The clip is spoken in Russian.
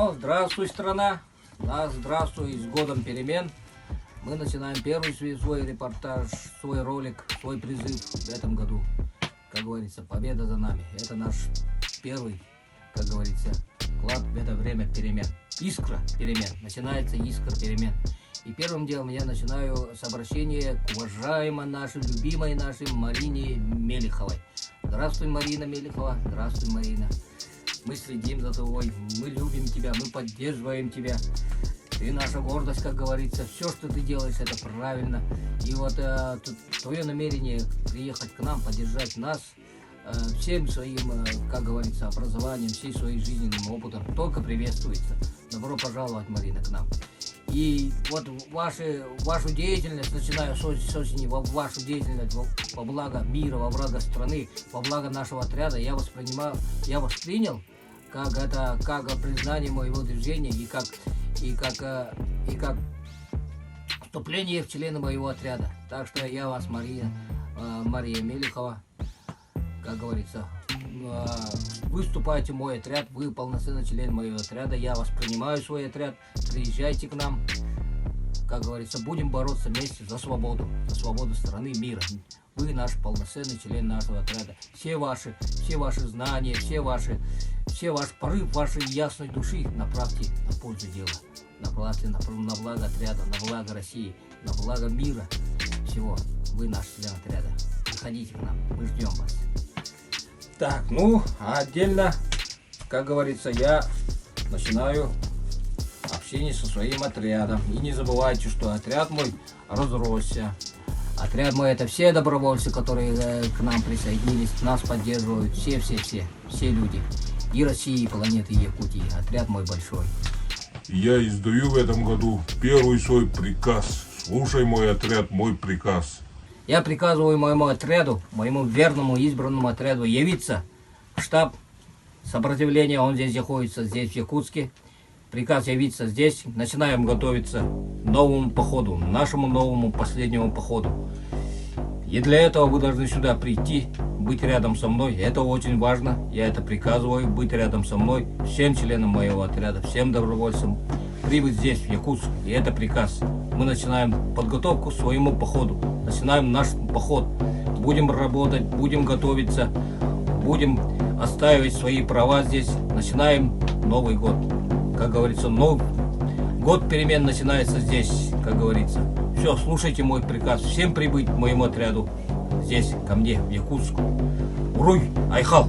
Ну, здравствуй, страна. Здравствуй, с годом перемен. Мы начинаем первый свой репортаж, свой ролик, свой призыв в этом году. Как говорится, победа за нами. Это наш первый, как говорится, вклад в это время перемен. Искра перемен. Начинается искра перемен. И первым делом я начинаю с обращения к уважаемой нашей, любимой нашей Марине Мелиховой. Здравствуй, Марина Мелихова. Здравствуй, Марина. Мы следим за тобой, мы любим тебя, мы поддерживаем тебя. Ты наша гордость, как говорится. Все, что ты делаешь, это правильно. И вот твое намерение приехать к нам, поддержать нас всем своим, как говорится, образованием, всей своей жизненным опытом только приветствуется. Добро пожаловать, Марина, к нам. И вот вашу деятельность, начиная с осени, вашу деятельность во благо мира, во благо страны, во благо нашего отряда, я воспринял как признание моего движения и как вступление в члены моего отряда. Так что я вас, Мария Мелихова, как говорится, вы вступаете в мой отряд, вы полноценный член моего отряда, я вас принимаю в свой отряд, приезжайте к нам, как говорится, будем бороться вместе за свободу страны, мира. Вы наш полноценный член нашего отряда. Все ваши знания, все ваш порыв вашей ясной души направьте на пользу дела, направьте на благо отряда, на благо России, на благо мира всего. Вы наш член отряда. Приходите к нам, мы ждем вас. Так, отдельно, как говорится, я начинаю общение со своим отрядом. И не забывайте, что отряд мой разросся. Отряд мой — это все добровольцы, которые к нам присоединились, нас поддерживают, все люди. И России, и планеты Якутии. Отряд мой большой. Я издаю в этом году первый свой приказ. Слушай, мой отряд, мой приказ. Я приказываю моему отряду, моему верному избранному отряду явиться в штаб сопротивления. Он здесь находится, здесь в Якутске. Приказ явиться здесь. Начинаем готовиться к новому походу, нашему новому последнему походу. И для этого вы должны сюда прийти, быть рядом со мной. Это очень важно. Я это приказываю, быть рядом со мной, всем членам моего отряда, всем добровольцам. Прибыть здесь, в Якутск. И это приказ. Мы начинаем подготовку к своему походу. Начинаем наш поход. Будем работать, будем готовиться, будем отстаивать свои права здесь. Начинаем Новый год. Как говорится, год перемен начинается здесь, как говорится. Все, слушайте мой приказ. Всем прибыть к моему отряду здесь, ко мне, в Якутск. Уруй, Айхал!